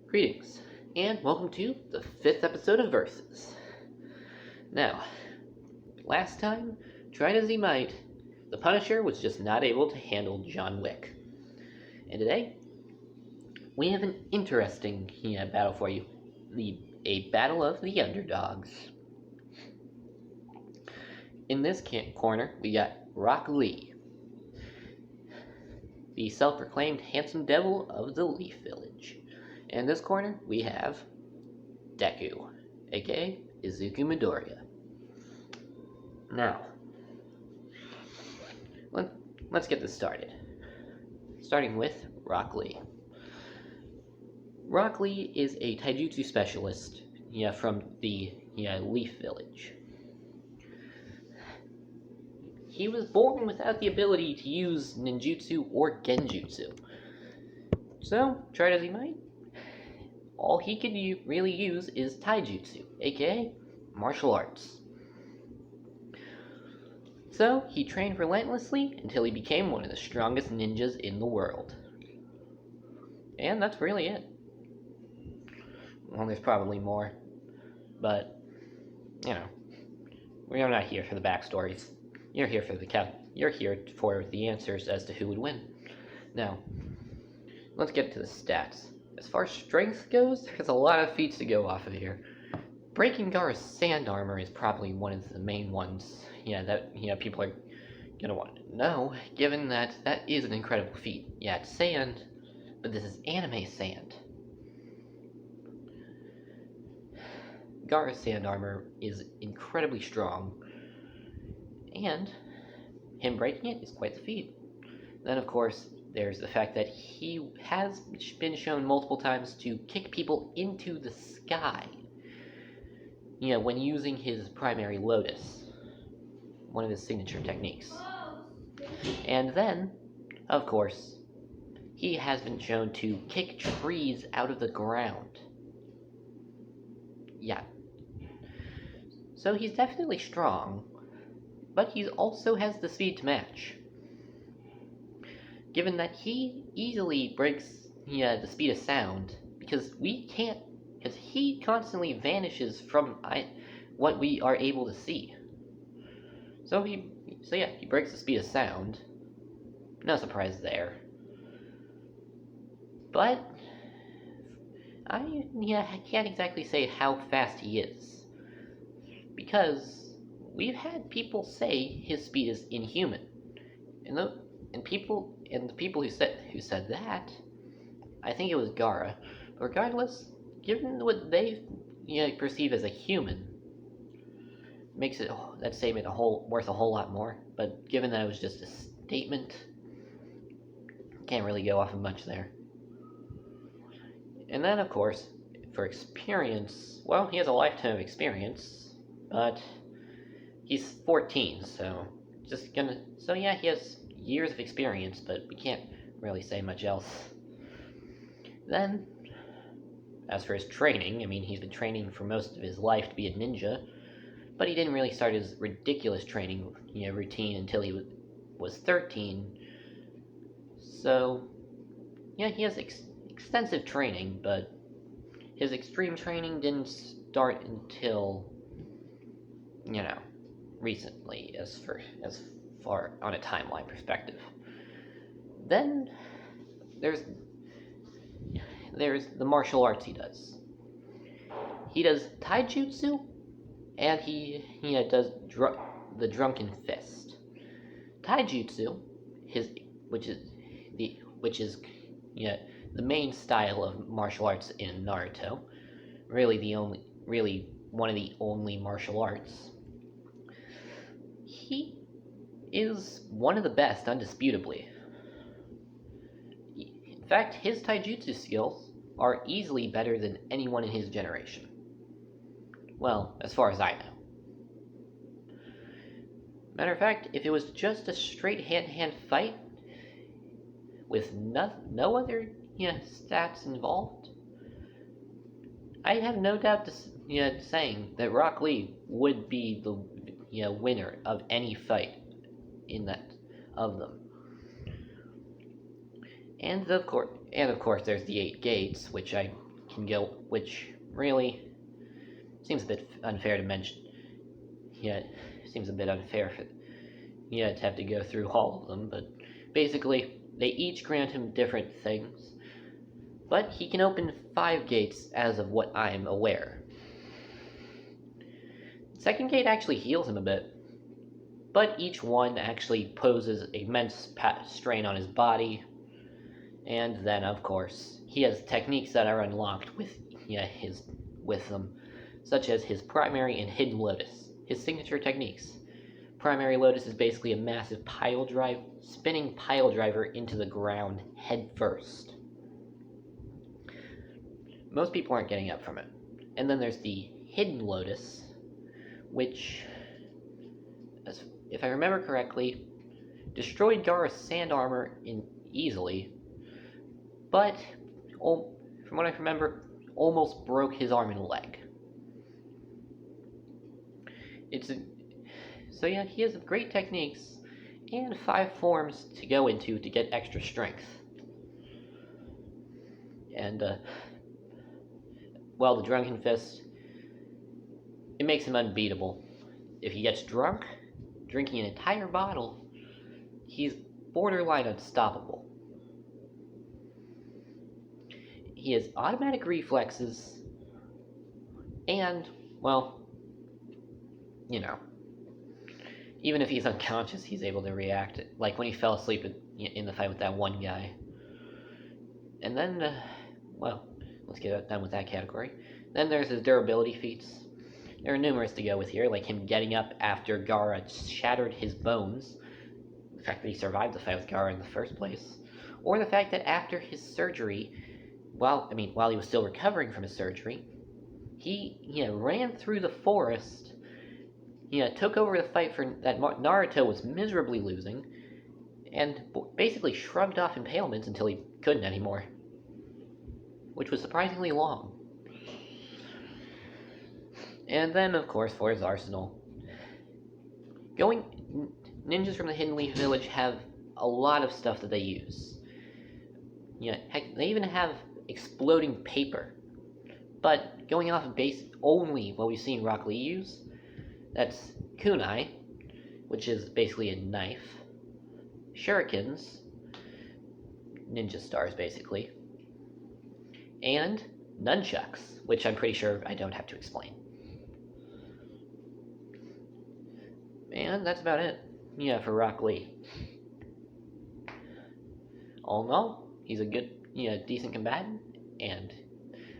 Greetings, and welcome to the 5th episode of Versus. Now, last time, tried as he might, the Punisher was just not able to handle John Wick. And today, we have an interesting battle for you. A battle of the underdogs. In this corner, we got Rock Lee, the self-proclaimed handsome devil of the Leaf Village. And in this corner, we have Deku, aka Izuku Midoriya. Now, let's get this started. Starting with Rock Lee. Rock Lee is a taijutsu specialist from the Leaf Village. He was born without the ability to use ninjutsu or genjutsu. So, tried as he might, all he could really use is taijutsu, aka martial arts. So, he trained relentlessly until he became one of the strongest ninjas in the world. And that's really it. Well, there's probably more, but, we're not here for the backstories. You're here for the answers as to who would win. Now, let's get to the stats. As far as strength goes, there's a lot of feats to go off of here. Breaking Gar's sand armor is probably one of the main ones, that people are gonna want to know, given that that is an incredible feat. Yeah, it's sand, but this is anime sand. Gar's sand armor is incredibly strong, and him breaking it is quite the feat. Then, of course, there's the fact that he has been shown multiple times to kick people into the sky, when using his primary lotus, one of his signature techniques. And then, of course, he has been shown to kick trees out of the ground. Yeah. So he's definitely strong, but he also has the speed to match. Given that he easily breaks the speed of sound, because he constantly vanishes from what we are able to see. So he breaks the speed of sound. No surprise there. But I can't exactly say how fast he is, because we've had people say his speed is inhuman, and the people who said that, I think it was Gaara. Regardless, given what they perceive as a human, makes that statement worth a whole lot more. But given that it was just a statement, can't really go off of much there. And then, of course, for experience, well, he has a lifetime of experience, but he's 14, so he has years of experience, but we can't really say much else. Then, as for his training, he's been training for most of his life to be a ninja, but he didn't really start his ridiculous training routine until he was 13. So, he has extensive training, but his extreme training didn't start until, recently, as far on a timeline perspective. Then there's the martial arts he does. He does taijutsu, and he does the drunken fist. Taijutsu, which is the main style of martial arts in Naruto, really one of the only martial arts. He is one of the best, undisputably. In fact, his taijutsu skills are easily better than anyone in his generation. Well, as far as I know. Matter of fact, if it was just a straight hand-to-hand fight with no other stats involved, I have no doubt saying that Rock Lee would be the winner of any fight of them. And of course, there's the 8 gates, which I can go, which really seems a bit unfair to mention. Yeah, it seems a bit unfair for to have to go through all of them, but basically, they each grant him different things. But he can open 5 gates as of what I'm aware. The second gate actually heals him a bit, but each one actually poses immense strain on his body. And then, of course, he has techniques that are unlocked with them, such as his primary and hidden lotus, his signature techniques. Primary lotus is basically a massive spinning pile driver into the ground head first. Most people aren't getting up from it. And then there's the hidden lotus, which, if I remember correctly, destroyed Gaara's sand armor easily, but from what I remember, almost broke his arm and leg. So yeah, he has great techniques and 5 forms to go into to get extra strength. And well, the Drunken Fist, it makes him unbeatable. If he gets drunk, drinking an entire bottle, he's borderline unstoppable. He has automatic reflexes, and, well, even if he's unconscious, he's able to react, like when he fell asleep in the fight with that one guy. And then, well, let's get done with that category. Then there's his durability feats. There are numerous to go with here, like him getting up after Gaara shattered his bones, the fact that he survived the fight with Gaara in the first place, or the fact that after his surgery, while he was still recovering from his surgery, he ran through the forest, took over the fight that Naruto was miserably losing, and basically shrugged off impalements until he couldn't anymore, which was surprisingly long. And then, of course, for his arsenal, ninjas from the Hidden Leaf Village have a lot of stuff that they use. Heck, they even have exploding paper. But going off of base only what we've seen Rock Lee use, that's kunai, which is basically a knife, shurikens, ninja stars basically, and nunchucks, which I'm pretty sure I don't have to explain. And that's about it, for Rock Lee. All in all, he's a good, decent combatant,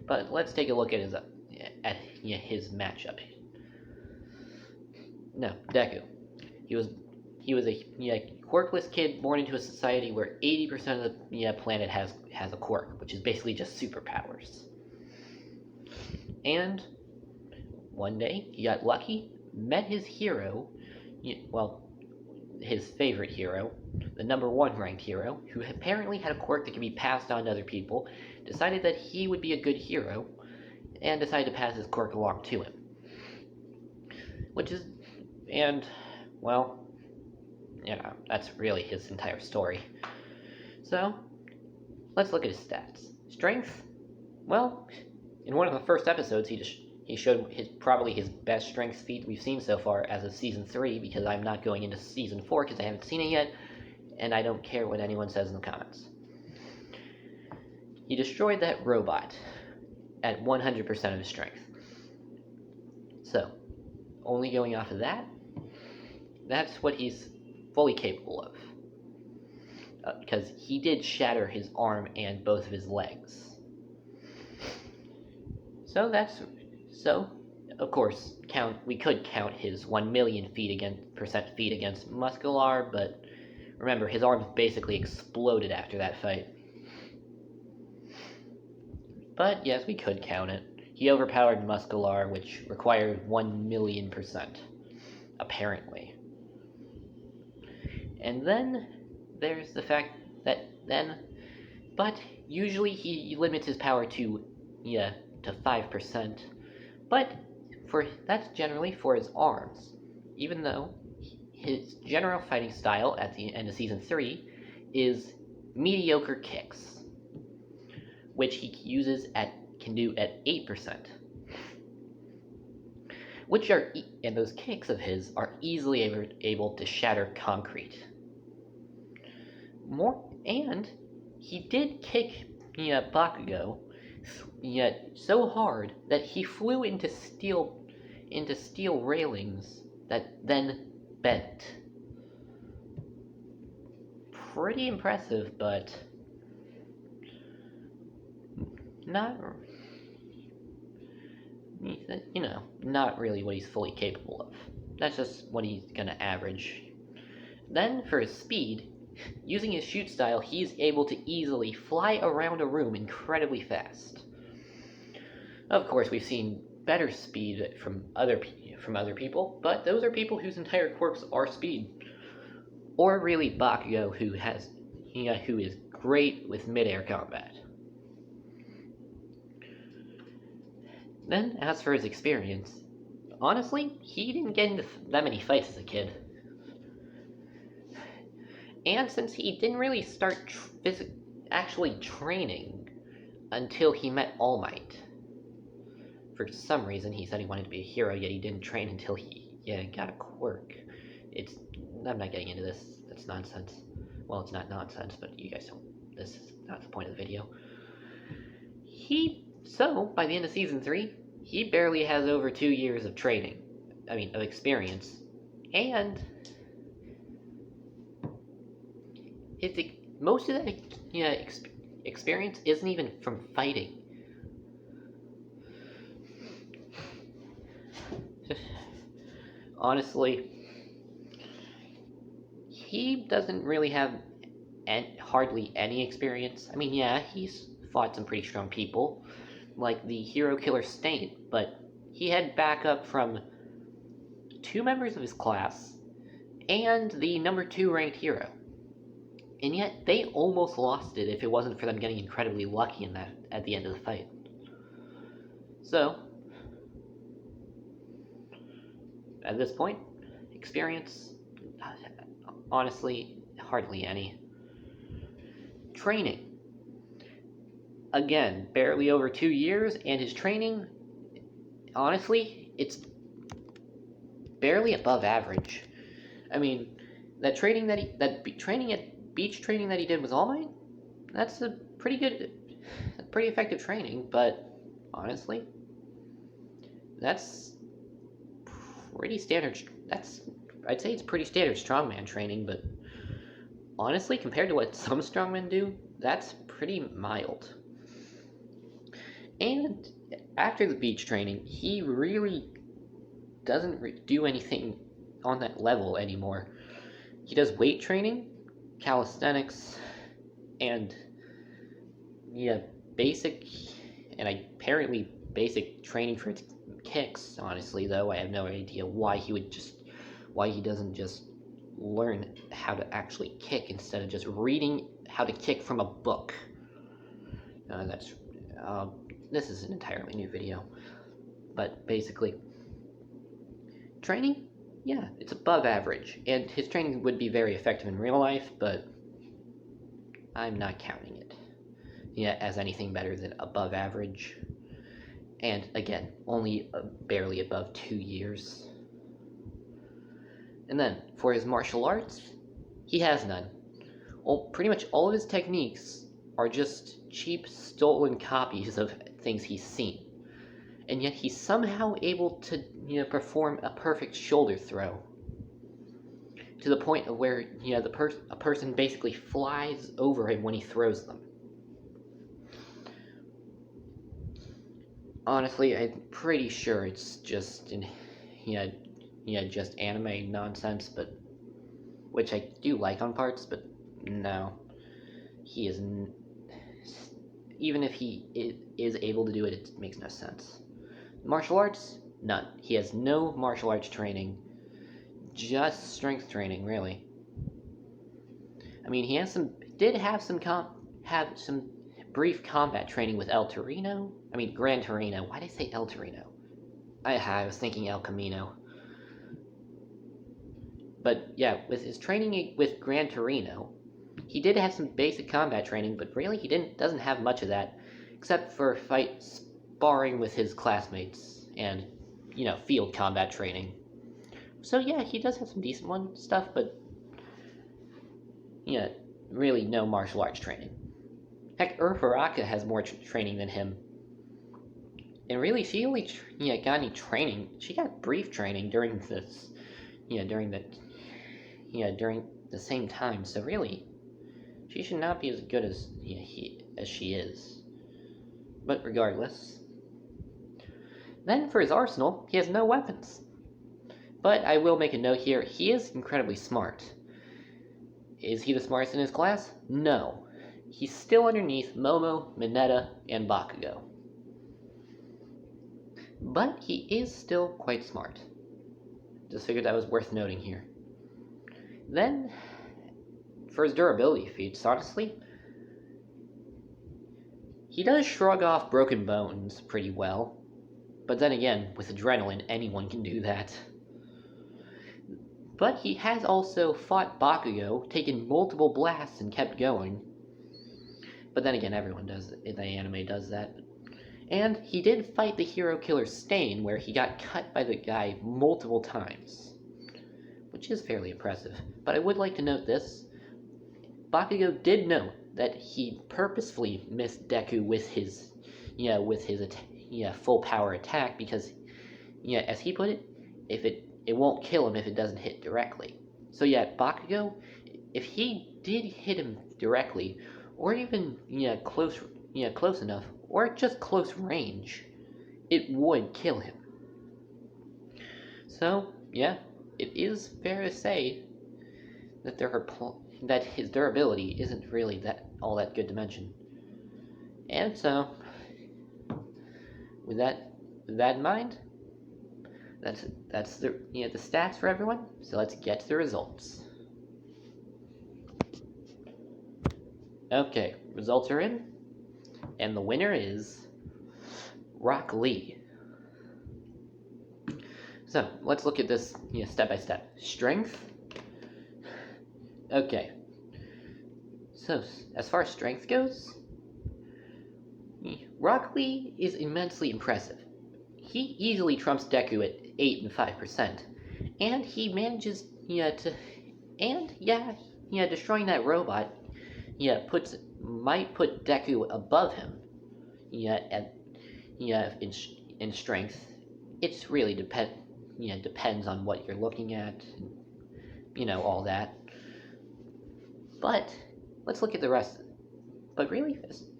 but let's take a look at his matchup. No, Deku. He was a quirkless kid born into a society where 80% of the planet has a quirk, which is basically just superpowers. And one day he got lucky, met his hero, his favorite hero, the number 1 ranked hero, who apparently had a quirk that could be passed on to other people, decided that he would be a good hero, and decided to pass his quirk along to him. That's really his entire story. So, let's look at his stats. Strength? Well, in one of the first episodes, he showed probably his best strength feat we've seen so far as of Season 3, because I'm not going into Season 4 because I haven't seen it yet, and I don't care what anyone says in the comments. He destroyed that robot at 100% of his strength. So, only going off of that, that's what he's fully capable of. Because he did shatter his arm and both of his legs. So, of course, we could count his 1 million percent feet against Muscular, but remember, his arms basically exploded after that fight. But yes, we could count it. He overpowered Muscular, which required 1 million percent, apparently. And then there's the fact that but usually he limits his power to 5%, but that's generally for his arms, even though his general fighting style at the end of Season 3 is mediocre kicks, which he uses at can do at 8%. And those kicks of his are easily able to shatter concrete. And he did kick Bakugo so hard that he flew into steel railings that then bent. Pretty impressive, but not really what he's fully capable of. That's just what he's gonna average. Then for his speed, using his shoot style, he's able to easily fly around a room incredibly fast. Of course, we've seen better speed from other people, but those are people whose entire quirks are speed. Or really Bakugo, who is great with mid-air combat. Then, as for his experience, honestly, he didn't get into that many fights as a kid. And since he didn't really start actually training until he met All Might. For some reason, he said he wanted to be a hero, yet he didn't train until he got a quirk. I'm not getting into this. That's nonsense. Well, it's not nonsense, but you guys don't. This is not the point of the video. So, by the end of Season 3, he barely has over 2 years of training. Of experience. And most of that experience isn't even from fighting. Honestly, he doesn't really have hardly any experience. He's fought some pretty strong people, like the hero killer Stain, but he had backup from 2 members of his class and the number 2 ranked hero. And yet, they almost lost it if it wasn't for them getting incredibly lucky at the end of the fight. So, at this point, experience, honestly, hardly any. Training. Again, barely over 2 years, and his training, honestly, it's barely above average. That training beach training that he did with All Might, that's a pretty effective training, but honestly, that's pretty standard. I'd say it's pretty standard strongman training, but honestly, compared to what some strongmen do, that's pretty mild. And after the beach training, he really doesn't do anything on that level anymore. He does weight training, calisthenics, and basic training for kicks. Honestly, though, I have no idea why he doesn't just learn how to actually kick instead of just reading how to kick from a book. This is an entirely new video, but basically, training, it's above average, and his training would be very effective in real life, but I'm not counting it as anything better than above average. And again, only barely above 2 years. And then, for his martial arts, he has none. Pretty much all of his techniques are just cheap, stolen copies of things he's seen. And yet he's somehow able to, perform a perfect shoulder throw. To the point of where, a person basically flies over him when he throws them. Honestly, I'm pretty sure it's just just anime nonsense, but which I do like on parts, but no, he isn't. Even if he is able to do it, it makes no sense. Martial arts, none. He has no martial arts training, just strength training, really. He did have some brief combat training with Gran Torino. Why did I say El Torino? I was thinking El Camino. But yeah, with his training with Gran Torino, he did have some basic combat training, but really he doesn't have much of that, except for sparring with his classmates and, field combat training. So yeah, he does have some decent stuff, but really no martial arts training. Heck, Uraraka has more training than him. And really, she only got any training. She got brief training during this, during the same time. So really, she should not be as good as as she is. But regardless, then for his arsenal, he has no weapons. But I will make a note here: he is incredibly smart. Is he the smartest in his class? No. He's still underneath Momo, Mineta, and Bakugo. But he is still quite smart. Just figured that was worth noting here. Then, for his durability feats, honestly, he does shrug off broken bones pretty well. But then again, with adrenaline, anyone can do that. But he has also fought Bakugo, taken multiple blasts, and kept going. But then again, everyone does it. The anime does that. And he did fight the hero killer Stain, where he got cut by the guy multiple times. Which is fairly impressive. But I would like to note this. Bakugo did note that he purposefully missed Deku with his full power attack because, as he put it, it won't kill him if it doesn't hit directly. So yeah, Bakugo, if he did hit him directly, or even close enough, or just close range, it would kill him. So yeah, it is fair to say that that his durability isn't really all that good to mention. And so, with that in mind, that's the stats for everyone. So let's get to the results. Okay, results are in, and the winner is Rock Lee. So let's look at this step by step. Strength. Okay. So as far as strength goes, Rock Lee is immensely impressive. He easily trumps Deku at 8 and 5%, and he manages destroying that robot might put Deku above him in strength. It's really depends on what you're looking at, all that. But let's look at the rest. But really,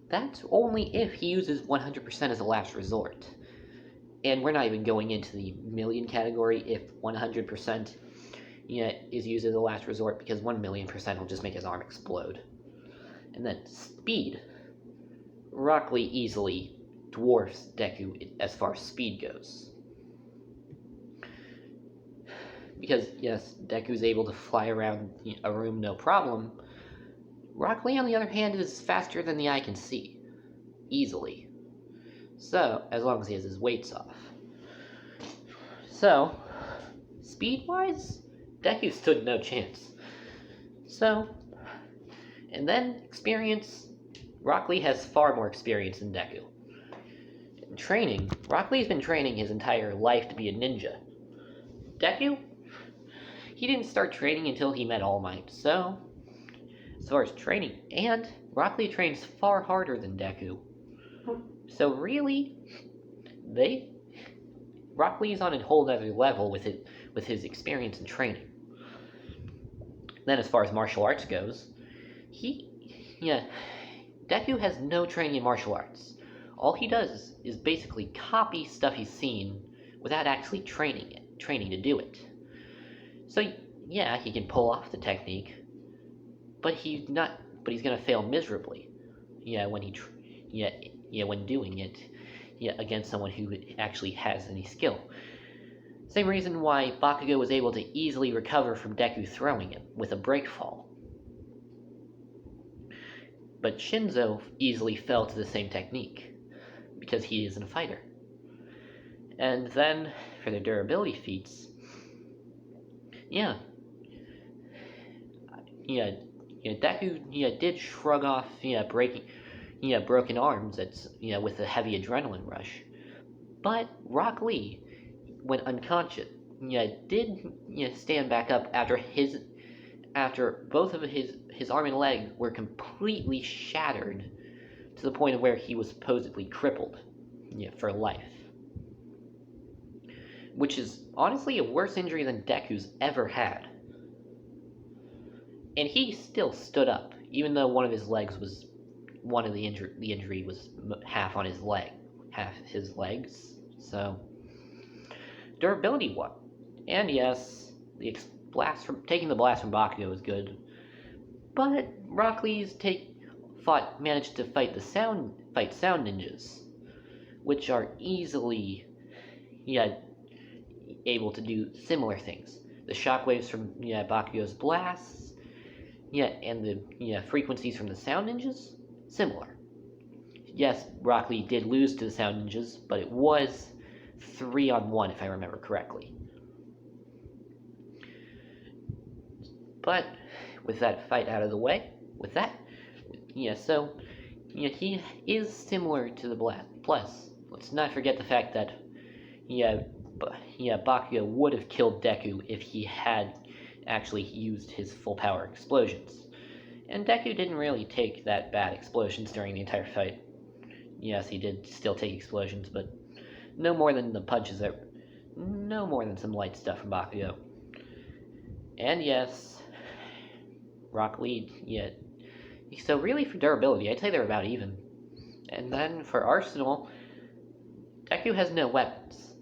that's only if he uses 100% as a last resort. And we're not even going into the million category if 100% is used as a last resort, because 1,000,000% will just make his arm explode. And then speed. Rock Lee easily dwarfs Deku as far as speed goes. Because yes, Deku's able to fly around a room no problem. Rock Lee, on the other hand, is faster than the eye can see. Easily. So, as long as he has his weights off. So, speed-wise, Deku stood no chance. So, and then experience, Rock Lee has far more experience than Deku. In training, Rock Lee's been training his entire life to be a ninja. Deku, he didn't start training until he met All Might, so as far as training, and Rock Lee trains far harder than Deku. So really, Rock Lee's on a whole other level with his experience and training. Then as far as martial arts goes, Deku has no training in martial arts. All he does is basically copy stuff he's seen without actually training to do it. So yeah, he can pull off the technique, but he's gonna fail miserably. When doing it, against someone who actually has any skill. Same reason why Bakugo was able to easily recover from Deku throwing him with a break fall. But Shinzo easily fell to the same technique, because he isn't a fighter. And then, for the durability feats, Deku did shrug off broken arms with a heavy adrenaline rush. But Rock Lee, when unconscious, did stand back up after both of his arm and leg were completely shattered to the point of where he was supposedly crippled for life. Which is honestly a worse injury than Deku's ever had. And he still stood up, even though one of his legs was the injury was half on his leg, half his legs. So durability what? And yes, taking the blast from Bakugo was good, but Rock Lee's managed to fight sound ninjas, which are easily able to do similar things. The shockwaves from Bakugo's blasts, and the frequencies from the sound ninjas, similar. Yes, Rock Lee did lose to the sound ninjas, but it was 3-on-1 if I remember correctly. But with that fight out of the way, he is similar to the blast. Plus, let's not forget the fact that Bakugo would have killed Deku if he had actually used his full power explosions. And Deku didn't really take that bad explosions during the entire fight. Yes, he did still take explosions, but no more than some light stuff from Bakugo. And yes, Rock Lee, so really for durability, I'd say they're about even. And then for Arsenal, Deku has no weapons.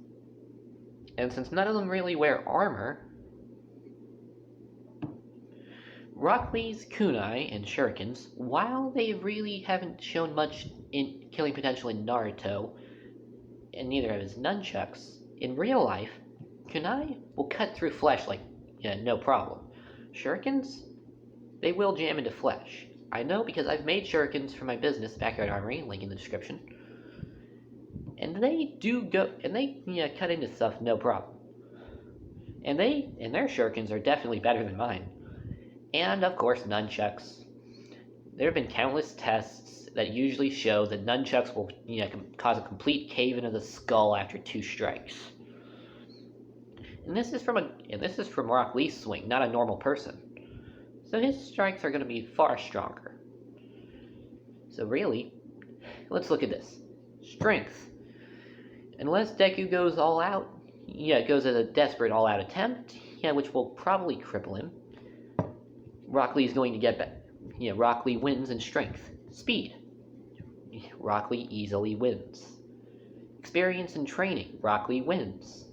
And since none of them really wear armor, Rock Lee's kunai and shurikens, while they really haven't shown much in killing potential in Naruto, and neither have his nunchucks, in real life, kunai will cut through flesh like, no problem. Shurikens, they will jam into flesh. I know because I've made shurikens for my business, Backyard Armory, link in the description. And they cut into stuff no problem. And their shurikens are definitely better than mine. And of course, nunchucks. There have been countless tests that usually show that nunchucks will cause a complete cave-in of the skull after 2 strikes. And this is from Rock Lee's swing, not a normal person. So his strikes are going to be far stronger. So really, let's look at this. Strength. Unless Deku goes all out, goes as a desperate all-out attempt, which will probably cripple him, Rock Lee is going to get back. Rock Lee wins in strength. Speed. Rock Lee easily wins. Experience and training. Rock Lee wins.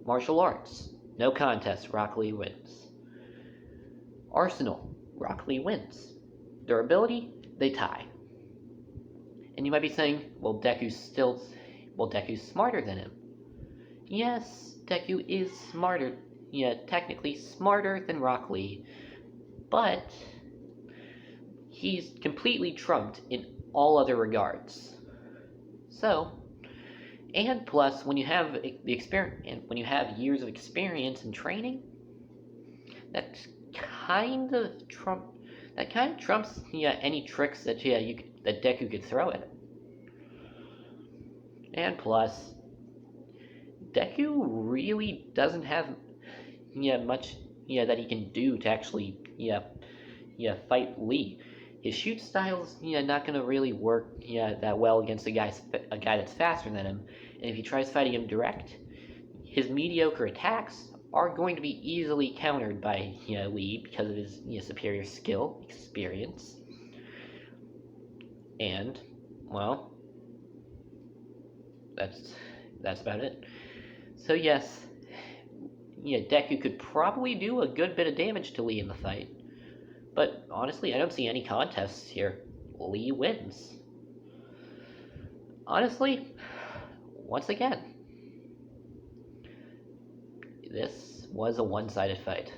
Martial arts. No contest. Rock Lee wins. Arsenal. Rock Lee wins. Durability. They tie. And you might be saying, well, Deku's smarter than him. Yes, Deku is smarter. Technically smarter than Rock Lee. But he's completely trumped in all other regards. So, and plus, when you have the experience, and when you have years of experience and training, that kind of trumps any tricks that that Deku could throw at him. And plus, Deku really doesn't have much that he can do to actually fight Lee. His shoot style's not gonna really work that well against a guy that's faster than him, and if he tries fighting him direct, his mediocre attacks are going to be easily countered by Lee because of his superior skill, experience, and well, that's about it. So yes, Deku could probably do a good bit of damage to Lee in the fight. But honestly, I don't see any contests here. Lee wins. Honestly, once again, this was a one-sided fight.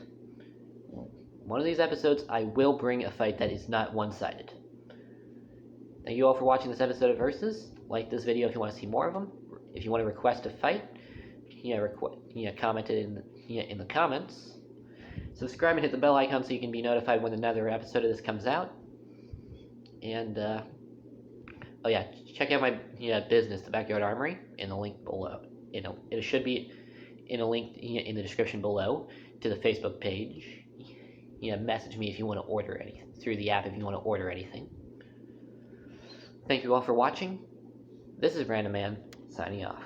One of these episodes, I will bring a fight that is not one-sided. Thank you all for watching this episode of Versus. Like this video if you want to see more of them. If you want to request a fight, comment it in the comments. Subscribe and hit the bell icon so you can be notified when another episode of this comes out. And, Oh yeah, check out my business, the Backyard Armory, in the link below. It should be in a link in the description below to the Facebook page. Message me if you want to order anything through the app if you want to order anything. Thank you all for watching. This is Random Man signing off.